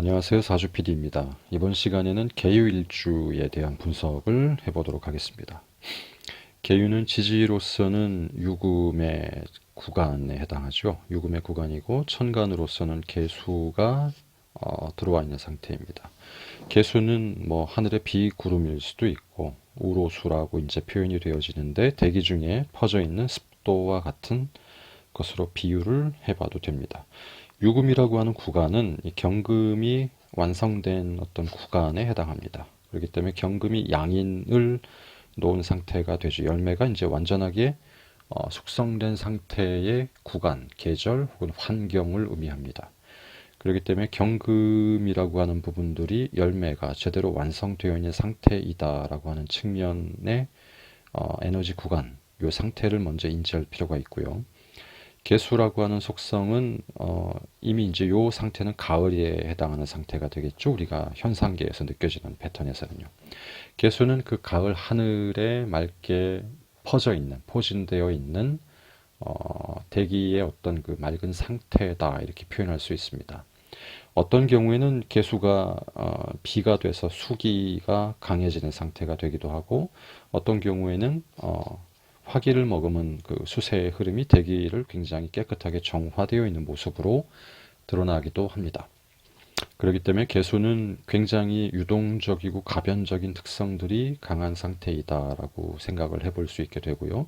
안녕하세요. 사주 PD입니다. 이번 시간에는 계유일주에 대한 분석을 해보도록 하겠습니다. 계유는 지지로서는 유금의 구간에 해당하죠. 유금의 구간이고 천간으로서는 계수가 들어와 있는 상태입니다. 계수는 뭐 하늘의 비구름일 수도 있고 우로수라고 이제 표현이 되어지는데 대기 중에 퍼져 있는 습도와 같은 것으로 비유를 해봐도 됩니다. 유금이라고 하는 구간은 이 경금이 완성된 어떤 구간에 해당합니다. 그렇기 때문에 경금이 양인을 놓은 상태가 되죠. 열매가 이제 완전하게 숙성된 상태의 구간, 계절 혹은 환경을 의미합니다. 그렇기 때문에 경금이라고 하는 부분들이 열매가 제대로 완성되어 있는 상태이다라고 하는 측면의 에너지 구간, 이 상태를 먼저 인지할 필요가 있고요. 개수라고 하는 속성은 이미 이제 요 상태는 가을에 해당하는 상태가 되겠죠. 우리가 현상계에서 느껴지는 패턴에서는요. 개수는 그 가을 하늘에 맑게 퍼져 있는, 포진되어 있는 대기의 어떤 그 맑은 상태다 이렇게 표현할 수 있습니다. 어떤 경우에는 개수가 비가 돼서 수기가 강해지는 상태가 되기도 하고 어떤 경우에는 화기를 머금은 그 수세의 흐름이 대기를 굉장히 깨끗하게 정화되어 있는 모습으로 드러나기도 합니다. 그렇기 때문에 개수는 굉장히 유동적이고 가변적인 특성들이 강한 상태이다라고 생각을 해볼 수 있게 되고요.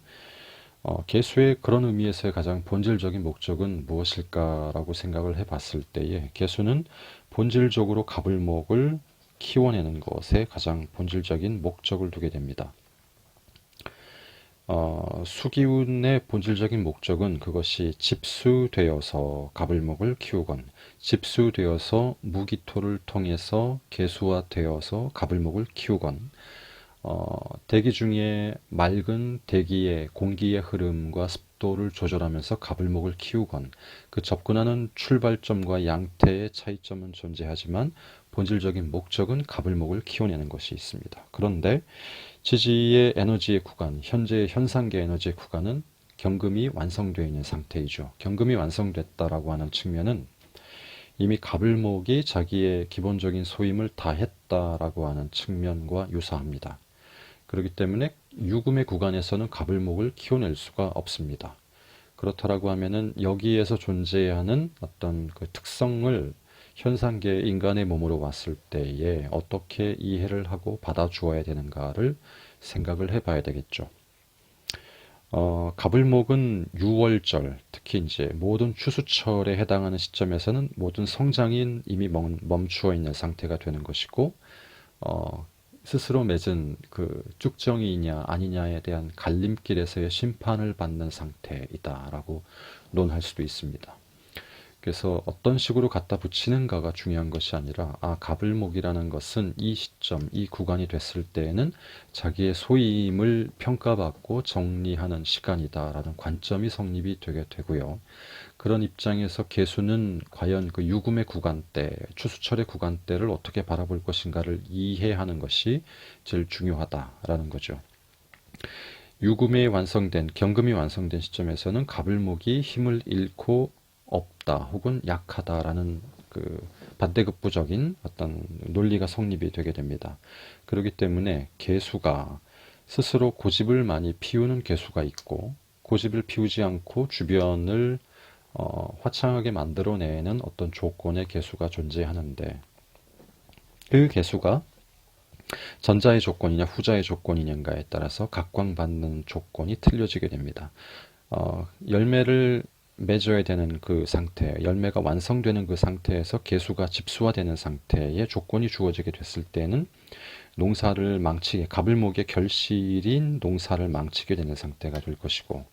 개수의 그런 의미에서의 가장 본질적인 목적은 무엇일까라고 생각을 해봤을 때에 개수는 본질적으로 갑을목을 키워내는 것에 가장 본질적인 목적을 두게 됩니다. 수기운의 본질적인 목적은 그것이 집수되어서 갑을목을 키우건 집수되어서 무기토를 통해서 개수화되어서 갑을목을 키우건 대기 중에 맑은 대기의 공기의 흐름과 습도를 조절하면서 갑을목을 키우건 그 접근하는 출발점과 양태의 차이점은 존재하지만 본질적인 목적은 갑을목을 키워내는 것이 있습니다. 그런데 지지의 에너지의 구간, 현재의 현상계 에너지의 구간은 경금이 완성되어 있는 상태이죠. 경금이 완성됐다라고 하는 측면은 이미 갑을목이 자기의 기본적인 소임을 다했다라고 하는 측면과 유사합니다. 그렇기 때문에 유금의 구간에서는 갑을목을 키워낼 수가 없습니다. 그렇다라고 하면은 여기에서 존재하는 어떤 그 특성을 현상계 인간의 몸으로 왔을 때에 어떻게 이해를 하고 받아주어야 되는가를 생각을 해봐야 되겠죠. 갑을목은 6월절, 특히 이제 모든 추수철에 해당하는 시점에서는 모든 성장이 이미 멈추어 있는 상태가 되는 것이고, 스스로 맺은 그 쭉정이냐 아니냐에 대한 갈림길에서의 심판을 받는 상태이다라고 논할 수도 있습니다. 그래서 어떤 식으로 갖다 붙이는가가 중요한 것이 아니라 갑을목이라는 것은 이 시점, 이 구간이 됐을 때에는 자기의 소임을 평가받고 정리하는 시간이다라는 관점이 성립이 되게 되고요. 그런 입장에서 개수는 과연 그 유금의 구간대, 추수철의 구간대를 어떻게 바라볼 것인가를 이해하는 것이 제일 중요하다라는 거죠. 유금이 완성된, 경금이 완성된 시점에서는 갑을목이 힘을 잃고 없다 혹은 약하다라는 그 반대급부적인 어떤 논리가 성립이 되게 됩니다. 그렇기 때문에 개수가 스스로 고집을 많이 피우는 개수가 있고 고집을 피우지 않고 주변을 화창하게 만들어내는 어떤 조건의 개수가 존재하는데 그 개수가 전자의 조건이냐 후자의 조건이냐에 따라서 각광받는 조건이 틀려지게 됩니다. 열매를 맺어야 되는 그 상태, 열매가 완성되는 그 상태에서 개수가 집수화되는 상태의 조건이 주어지게 됐을 때는 농사를 망치게, 갑을목의 결실인 농사를 망치게 되는 상태가 될 것이고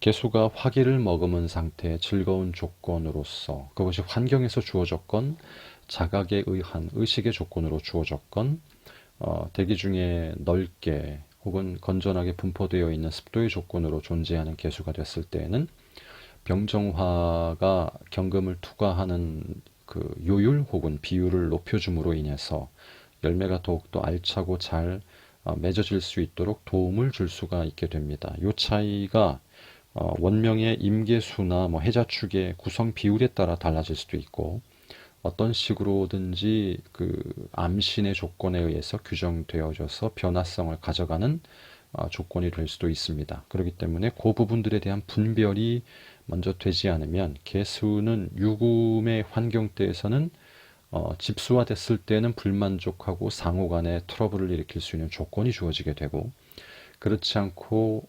개수가 화기를 머금은 상태의 즐거운 조건으로서 그것이 환경에서 주어졌건 자각에 의한 의식의 조건으로 주어졌건 대기 중에 넓게 혹은 건전하게 분포되어 있는 습도의 조건으로 존재하는 개수가 됐을 때에는 병정화가 경금을 투과하는 그 요율 혹은 비율을 높여줌으로 인해서 열매가 더욱더 알차고 잘 맺어질 수 있도록 도움을 줄 수가 있게 됩니다. 이 차이가 원명의 임계수나 뭐 해자축의 구성 비율에 따라 달라질 수도 있고 어떤 식으로든지 그 암신의 조건에 의해서 규정되어져서 변화성을 가져가는 조건이 될 수도 있습니다. 그렇기 때문에 그 부분들에 대한 분별이 먼저 되지 않으면 개수는 유금의 환경대에서는 집수화됐을 때는 불만족하고 상호 간에 트러블을 일으킬 수 있는 조건이 주어지게 되고, 그렇지 않고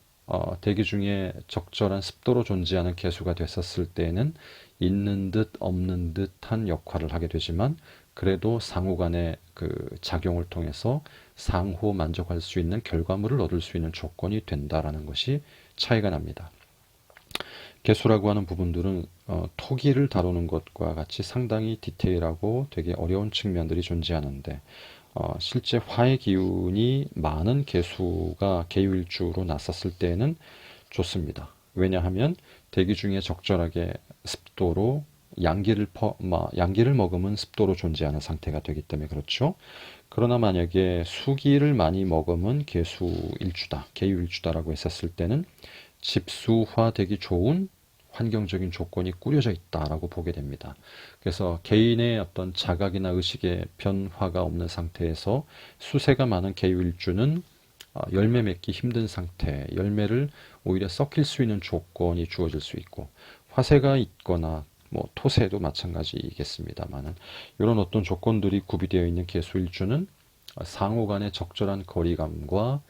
대기 중에 적절한 습도로 존재하는 개수가 됐었을 때에는 있는 듯 없는 듯한 역할을 하게 되지만, 그래도 상호 간의 그 작용을 통해서 상호 만족할 수 있는 결과물을 얻을 수 있는 조건이 된다라는 것이 차이가 납니다. 개수라고 하는 부분들은 토기를 다루는 것과 같이 상당히 디테일하고 되게 어려운 측면들이 존재하는데, 실제 화의 기운이 많은 개수가 개유일주로 났었을 때에는 좋습니다. 왜냐하면 대기 중에 적절하게 습도로 양기를 머금은 습도로 존재하는 상태가 되기 때문에 그렇죠. 그러나 만약에 수기를 많이 머금은 개수일주다, 개유일주다라고 했었을 때는 집수화되기 좋은 환경적인 조건이 꾸려져 있다라고 보게 됩니다. 그래서 개인의 어떤 자각이나 의식의 변화가 없는 상태에서 수세가 많은 개유일주는 열매 맺기 힘든 상태, 열매를 오히려 썩힐 수 있는 조건이 주어질 수 있고, 화세가 있거나 뭐 토세도 마찬가지겠습니다만은, 이런 어떤 조건들이 구비되어 있는 개수일주는 상호 간의 적절한 거리감과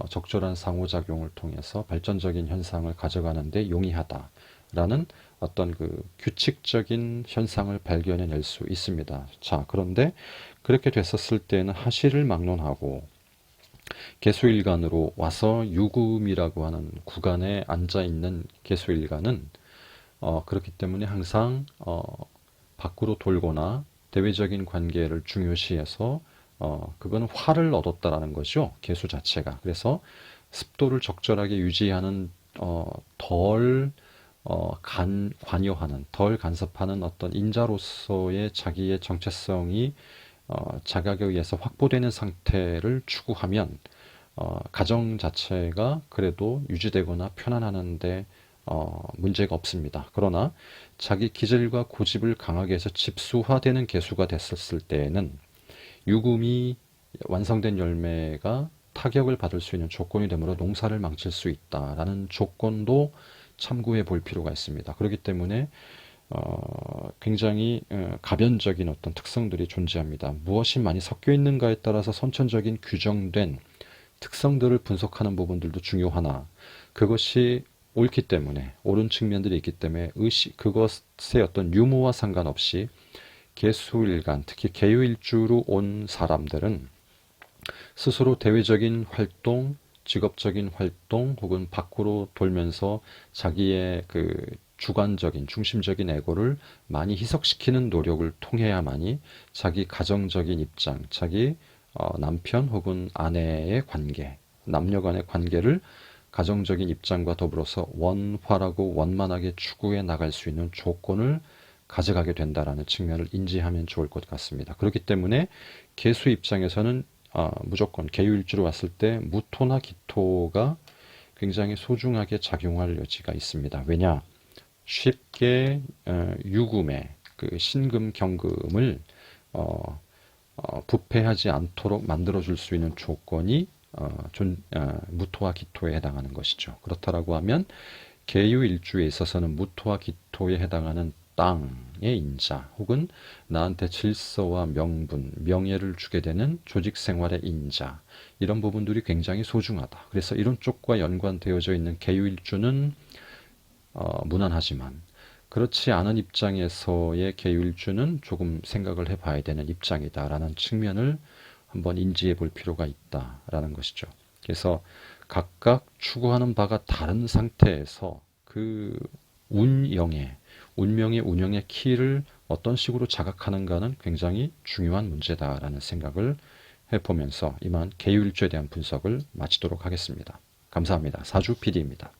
적절한 상호작용을 통해서 발전적인 현상을 가져가는데 용이하다라는 어떤 그 규칙적인 현상을 발견해낼 수 있습니다. 자, 그런데 그렇게 됐었을 때는 하시를 막론하고 개수일간으로 와서 유금이라고 하는 구간에 앉아 있는 개수일간은 그렇기 때문에 항상 밖으로 돌거나 대외적인 관계를 중요시해서 그건 화를 얻었다라는 거죠. 개수 자체가. 그래서 습도를 적절하게 유지하는 덜 관여하는, 덜 간섭하는 어떤 인자로서의 자기의 정체성이 자각에 의해서 확보되는 상태를 추구하면 가정 자체가 그래도 유지되거나 편안하는데 문제가 없습니다. 그러나 자기 기질과 고집을 강하게 해서 집수화되는 개수가 됐었을 때에는 유금이 완성된 열매가 타격을 받을 수 있는 조건이 되므로 농사를 망칠 수 있다라는 조건도 참고해 볼 필요가 있습니다. 그렇기 때문에 굉장히 가변적인 어떤 특성들이 존재합니다. 무엇이 많이 섞여 있는가에 따라서 선천적인 규정된 특성들을 분석하는 부분들도 중요하나, 그것이 옳기 때문에, 옳은 측면들이 있기 때문에 그것의 어떤 유무와 상관없이 개수일간, 특히 개유일주로 온 사람들은 스스로 대외적인 활동, 직업적인 활동 혹은 밖으로 돌면서 자기의 그 주관적인, 중심적인 에고를 많이 희석시키는 노력을 통해야만이 자기 가정적인 입장, 자기 남편 혹은 아내의 관계, 남녀 간의 관계를 가정적인 입장과 더불어서 원활하고 원만하게 추구해 나갈 수 있는 조건을 가져가게 된다라는 측면을 인지하면 좋을 것 같습니다. 그렇기 때문에 개수 입장에서는 무조건 개유일주로 왔을 때 무토나 기토가 굉장히 소중하게 작용할 여지가 있습니다. 왜냐? 쉽게 유금의 그 신금 경금을 부패하지 않도록 만들어줄 수 있는 조건이 무토와 기토에 해당하는 것이죠. 그렇다라고 하면 개유일주에 있어서는 무토와 기토에 해당하는 땅의 인자 혹은 나한테 질서와 명분, 명예를 주게 되는 조직생활의 인자, 이런 부분들이 굉장히 소중하다. 그래서 이런 쪽과 연관되어져 있는 개유일주는 무난하지만, 그렇지 않은 입장에서의 개유일주는 조금 생각을 해봐야 되는 입장이다라는 측면을 한번 인지해 볼 필요가 있다라는 것이죠. 그래서 각각 추구하는 바가 다른 상태에서 그 운명의 운영의 키를 어떤 식으로 자각하는가는 굉장히 중요한 문제다라는 생각을 해보면서 이만 개유일주에 대한 분석을 마치도록 하겠습니다. 감사합니다. 사주 PD입니다.